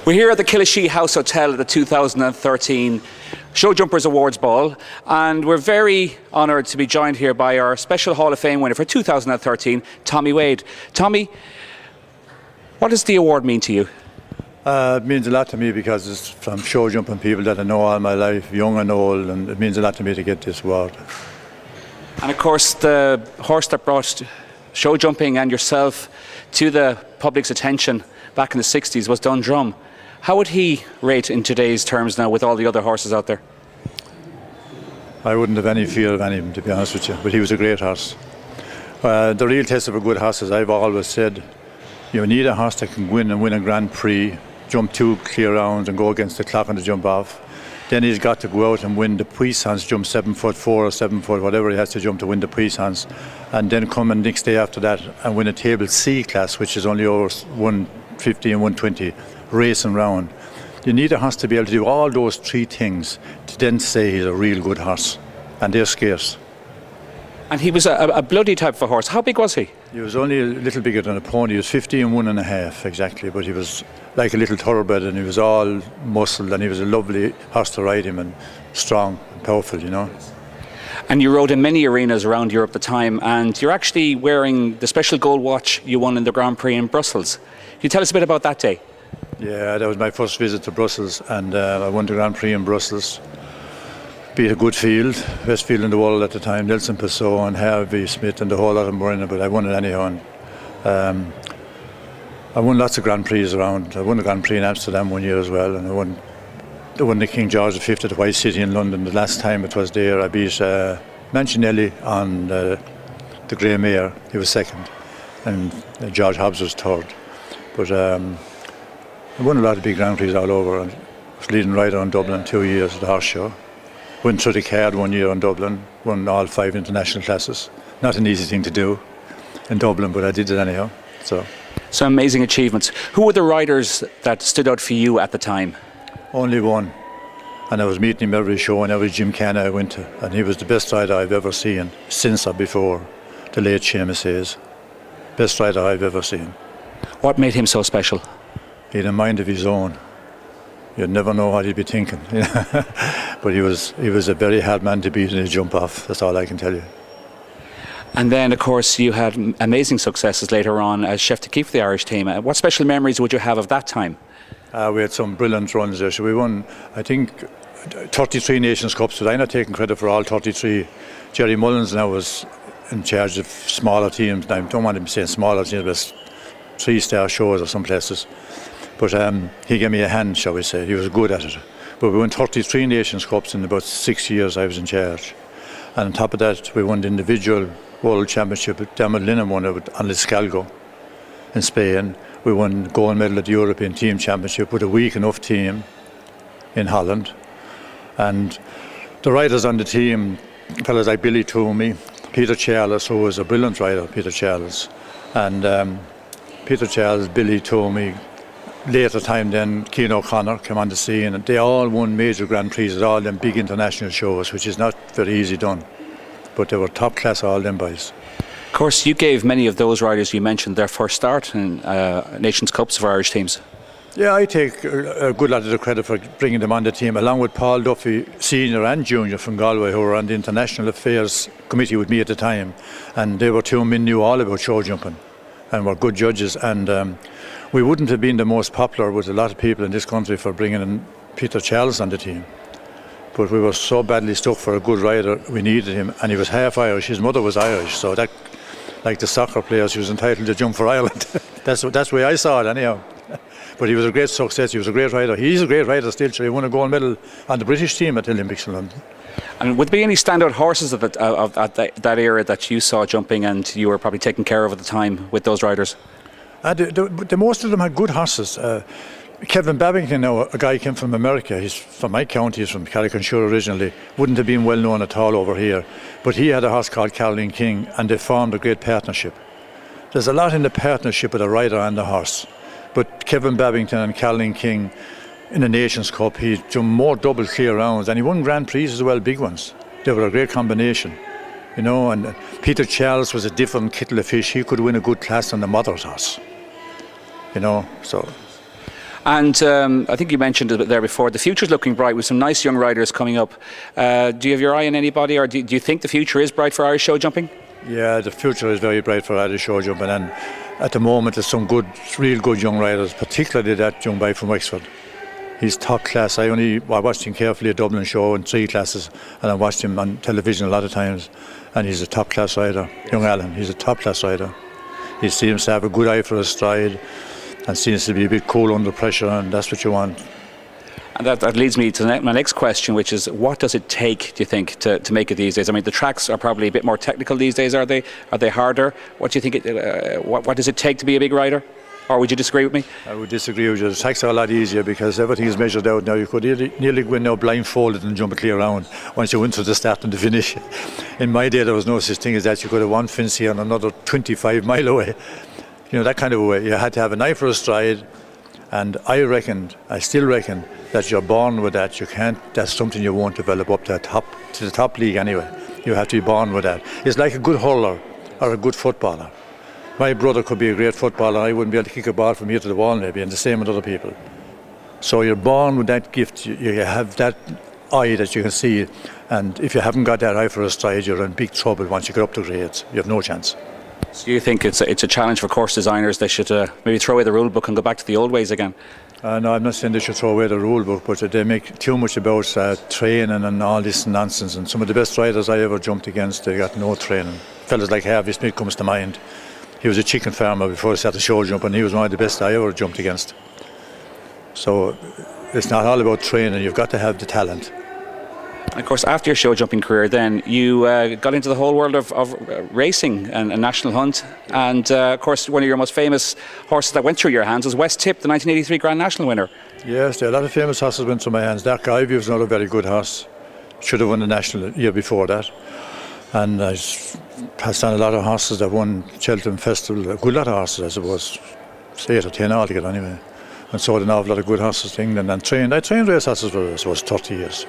We're here at the Killashee House Hotel at the 2013 Show Jumpers Awards Ball, and we're very honoured to be joined here by our special Hall of Fame winner for 2013, Tommy Wade. Tommy, what does the award mean to you? It means a lot to me because it's from show jumping people that I know all my life, young and old, and it means a lot to me to get this award. And of course, the horse that brought show jumping and yourself to the public's attention back in the 60s was Dundrum. How would he rate in today's terms now with all the other horses out there? I wouldn't have any fear of any of them, to be honest with you, but he was a great horse. The real test of a good horse, as I've always said, you need a horse that can win a Grand Prix, jump 2 clear rounds and go against the clock on the jump off. Then he's got to go out and win the Puissance, jump 7'4" or 7 foot, whatever he has to jump to win the Puissance, and then come in next day after that and win a table C class, which is only over 150 and 120 racing round. You need a horse to be able to do all those 3 things to then say he's a real good horse, and they're scarce. And he was a bloody type of a horse. How big was he? He was only a little bigger than a pony. He was 50 and 1.5 exactly, but he was like a little thoroughbred, and he was all muscled, and he was a lovely horse to ride him, and strong and powerful, you know. And you rode in many arenas around Europe at the time, and you're actually wearing the special gold watch you won in the Grand Prix in Brussels. Can you tell us a bit about that day? Yeah, that was my first visit to Brussels, and I won the Grand Prix in Brussels. Beat a good field, best field in the world at the time, Nelson Passot and Harvey Smith and the whole lot of them were in it, but I won it anyhow. And, I won lots of Grand Prix around. I won the Grand Prix in Amsterdam one year as well, and I won the King George V at the White City in London. The last time it was there, I beat Mancinelli on the Grey Mare. He was second, and George Hobbs was third. But I won a lot of big Grand Prix all over. I was leading rider in Dublin 2 years at the horse show. Went through the card 1 year in Dublin, won all 5 international classes. Not an easy thing to do in Dublin, but I did it anyhow. So amazing achievements. Who were the riders that stood out for you at the time? Only one, and I was meeting him every show and every gymkhana I went to, and he was the best rider I've ever seen since or before, the late Seamus Hayes. Best rider I've ever seen. What made him so special? He had a mind of his own. You'd never know what he'd be thinking. But he was a very hard man to beat in his jump off, that's all I can tell you. And then, of course, you had amazing successes later on as chef d'equipe for the Irish team. What special memories would you have of that time? We had some brilliant runs there. So we won, I think, 33 Nations Cups, but I'm not taking credit for all 33. Jerry Mullins now was in charge of smaller teams. Now, I don't want him saying smaller teams, but 3-star shows or some places. But he gave me a hand, shall we say. He was good at it. But we won 33 Nations Cups in about 6 years I was in charge. And on top of that, we won the individual World Championship. Dermot Linham won it on Liscalgo in Spain. We won gold medal at the European Team Championship with a weak enough team in Holland. And the riders on the team, fellas like Billy Toomey, Peter Charles, who was a brilliant rider, Peter Charles. And Peter Charles, Billy Toomey, later time then Cian O'Connor came on the scene, and they all won major Grand Prix at all them big international shows, which is not very easy done. But they were top class, all them boys. Of course, you gave many of those riders you mentioned their first start in Nations Cups for Irish teams. Yeah, I take a good lot of the credit for bringing them on the team, along with Paul Duffy, Senior and Junior from Galway, who were on the International Affairs Committee with me at the time. And they were 2 men knew all about show jumping and were good judges. And we wouldn't have been the most popular with a lot of people in this country for bringing in Peter Charles on the team. But we were so badly stuck for a good rider, we needed him, and he was half Irish. His mother was Irish, so that, like the soccer players, he was entitled to jump for Ireland. That's the way I saw it anyhow. But he was a great success, he was a great rider. He's a great rider still, so he won a gold medal on the British team at the Olympics in London. And would there be any standout horses of that era that you saw jumping and you were probably taking care of at the time with those riders? The most of them had good horses. Kevin Babington, now a guy came from America. He's from my county, he's from Carrick-on-Suir originally. Wouldn't have been well known at all over here. But he had a horse called Caroline King, and they formed a great partnership. There's a lot in the partnership with a rider and the horse. But Kevin Babington and Caroline King, in the Nations Cup, he jumped more double clear rounds, and he won Grand Prix as well, big ones. They were a great combination, you know. And Peter Charles was a different kettle of fish. He could win a good class on the mother's horse, you know. So. And I think you mentioned it there before, the future's looking bright with some nice young riders coming up. Do you have your eye on anybody, or do you think the future is bright for Irish show jumping? Yeah, the future is very bright for Irish show jumping, and at the moment there's some real good young riders, particularly that young boy from Wexford. He's top class. I watched him carefully at Dublin show in 3 classes, and I watched him on television a lot of times, and he's a top class rider. Yes. Young Alan, he's a top class rider. He seems to have a good eye for his stride and seems to be a bit cool under pressure, and that's what you want. And that leads me to my next question, which is, what does it take, do you think, to make it these days? I mean, the tracks are probably a bit more technical these days, are they? Are they harder? What do you think? What does it take to be a big rider? Or would you disagree with me? I would disagree with you. The tracks are a lot easier because everything is measured out now. You could nearly go in now blindfolded and jump a clear round once you went to the start and the finish. In my day, there was no such thing as that. You could have one fence here and another 25 mile away. You know, that kind of a way. You had to have an eye for a stride, and I still reckon that you're born with that. You can't. That's something you won't develop up to the top league anyway. You have to be born with that. It's like a good hurler or a good footballer. My brother could be a great footballer. I wouldn't be able to kick a ball from here to the wall maybe, and the same with other people. So you're born with that gift. You have that eye that you can see, and if you haven't got that eye for a stride, you're in big trouble once you get up to grades. You have no chance. So you think it's a challenge for course designers? They should maybe throw away the rule book and go back to the old ways again? No, I'm not saying they should throw away the rule book, but they make too much about training and all this nonsense. And some of the best riders I ever jumped against, they got no training. Fellas like Harvey Smith comes to mind. He was a chicken farmer before he started show jumping, and he was one of the best I ever jumped against. So it's not all about training, you've got to have the talent. Of course, after your show jumping career, then you got into the whole world of racing and National Hunt, and of course one of your most famous horses that went through your hands was West Tip, the 1983 Grand National winner. Yes, there are a lot of famous horses went through my hands. Dark Ivy was another very good horse, should have won the National the year before that. And I passed on a lot of horses that won Cheltenham Festival, a good lot of horses I suppose, 8 or 10 altogether anyway. And so an awful lot of good horses to England, and I trained race horses for I suppose 30 years.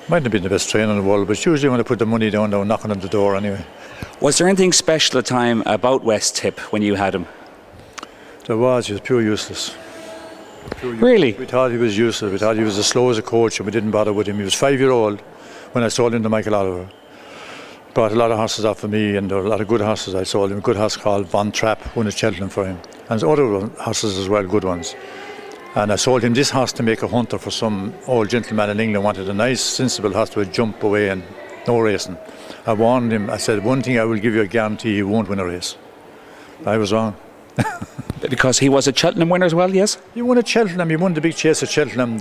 Mightn't have been the best trainer in the world, but usually when I put the money down, they were knocking on the door anyway. Was there anything special at the time about West Tip when you had him? There was. He was pure useless. Really? We thought he was useless. We thought he was as slow as a coach, and we didn't bother with him. He was 5-year-old when I sold him to Michael Oliver. Brought a lot of horses off for me, and there were a lot of good horses I sold him. A good horse called Von Trapp won at Cheltenham for him. And there's other horses as well, good ones. And I sold him this horse to make a hunter for some old gentleman in England, wanted a nice, sensible horse that would jump away and no racing. I warned him, I said, one thing I will give you a guarantee, he won't win a race. I was wrong. Because he was a Cheltenham winner as well, yes? He won at Cheltenham, he won the big chase at Cheltenham,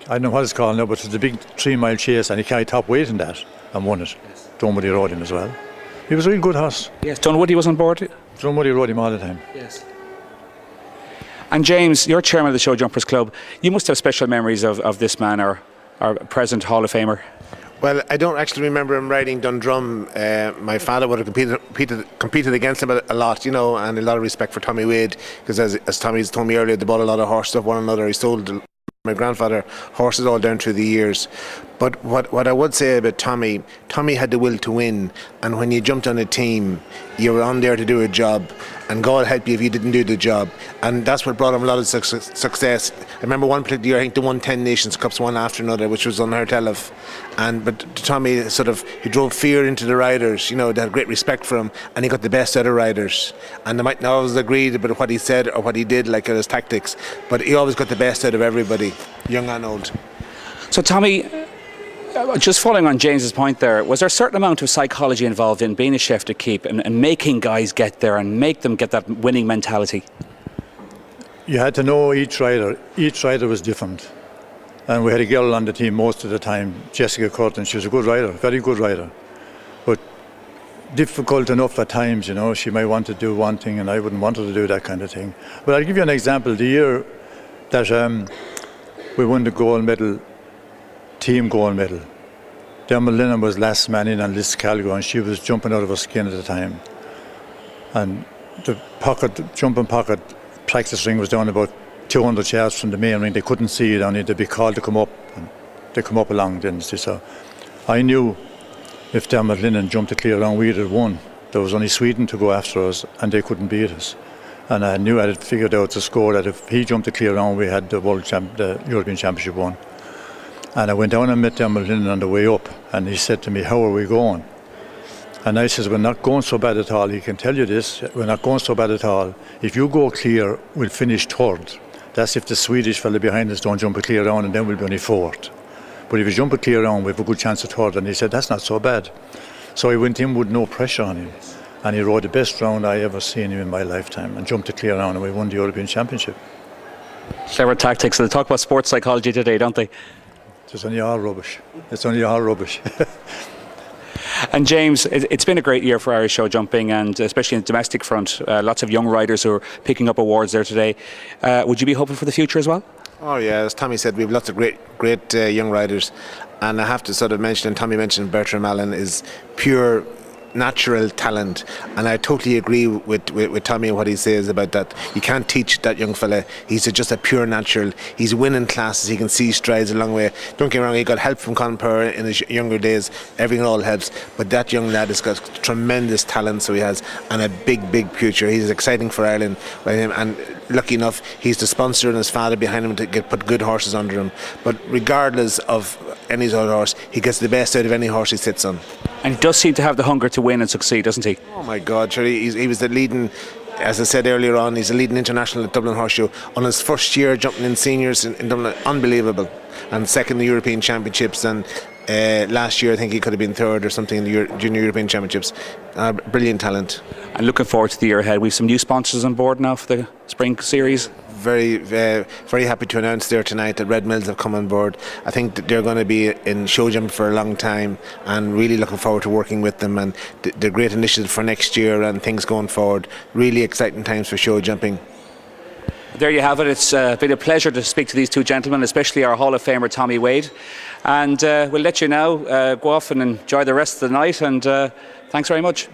I don't know what it's called now, but it was the big 3-mile chase, and he carried top weight in that and won it. Yes. Dunwoody rode him as well. He was a real good horse. Yes, Dunwoody was on board? Dunwoody rode him all the time. Yes. And James, you're chairman of the Show Jumpers Club. You must have special memories of this man, our present Hall of Famer. Well, I don't actually remember him riding Dundrum. My father would have competed against him a lot, you know, and a lot of respect for Tommy Wade, because as Tommy's told me earlier, they bought a lot of horses of one another. He sold my grandfather horses all down through the years. But what I would say about Tommy had the will to win, and when you jumped on a team, you were on there to do a job, and God help you if you didn't do the job. And that's what brought him a lot of success. I remember one particular year, I think they won 10 Nations Cups one after another, which was unheard of. But Tommy he drove fear into the riders, you know, they had great respect for him, and he got the best out of riders. And they might not always agree about what he said or what he did, like his tactics, but he always got the best out of everybody, young and old. So Tommy, just following on James's point there, was there a certain amount of psychology involved in being a chef de keep and making guys get there and make them get that winning mentality? You had to know each rider. Each rider was different. And we had a girl on the team most of the time, Jessica Curtin. She was a good rider, very good rider. But difficult enough at times, you know. She might want to do one thing and I wouldn't want her to do that kind of thing. But I'll give you an example. The year that we won the gold medal, team gold medal, Dermot Lennon was last man in on Liz Calgo, and she was jumping out of her skin at the time. And the jumping pocket practice ring was down about 200 yards from the main ring. They couldn't see it, only they'd be called to come up, and they come up along then. So I knew if Dermot Lennon jumped a clear along, we'd have won. There was only Sweden to go after us, and they couldn't beat us. And I knew I had figured out the score that if he jumped the clear round, we had the the European Championship won. And I went down and met Dermot Linton on the way up, and he said to me, "How are we going?" And I says, "We're not going so bad at all. He can tell you this. We're not going so bad at all. If you go clear, we'll finish third. That's if the Swedish fella behind us don't jump a clear round, and then we'll be only fourth. But if you jump a clear round, we have a good chance of third." And he said, "That's not so bad." So he went in with no pressure on him. And he rode the best round I ever seen him in my lifetime, and jumped a clear round, and we won the European Championship. Clever tactics. They talk about sports psychology today, don't they? It's only all rubbish. It's only all rubbish. And James, it's been a great year for Irish show jumping, and especially in the domestic front. Lots of young riders who are picking up awards there today. Would you be hoping for the future as well? Oh yeah, as Tommy said, we have lots of great young riders, and I have to sort of mention, and Tommy mentioned, Bertram Allen is pure natural talent, and I totally agree with Tommy and what he says about that. You can't teach that young fella. He's just a pure natural. He's winning classes. He can see strides a long way. Don't get me wrong, he got help from Colin Power in his younger days. Everything all helps, but that young lad has got tremendous talent, so he has, and a big future. He's exciting for Ireland by him, and lucky enough he's the sponsor and his father behind him to put good horses under him. But regardless of any other horse, he gets the best out of any horse he sits on. And he does seem to have the hunger to win and succeed, doesn't he? Oh my God, sure, he was the leading, as I said earlier on, he's the leading international at Dublin Horse Show. On his first year jumping in seniors in Dublin, unbelievable. And second in the European Championships, and last year I think he could have been third or something in the Junior European Championships. Brilliant talent. And looking forward to the year ahead. We have some new sponsors on board now for the spring series. Very happy to announce there tonight that Red Mills have come on board. I think that they're going to be in show jump for a long time, and really looking forward to working with them, and the great initiative for next year and things going forward. Really exciting times for show jumping. There you have it. It's been a pleasure to speak to these two gentlemen, especially our Hall of Famer Tommy Wade. And we'll let you now go off and enjoy the rest of the night, and thanks very much.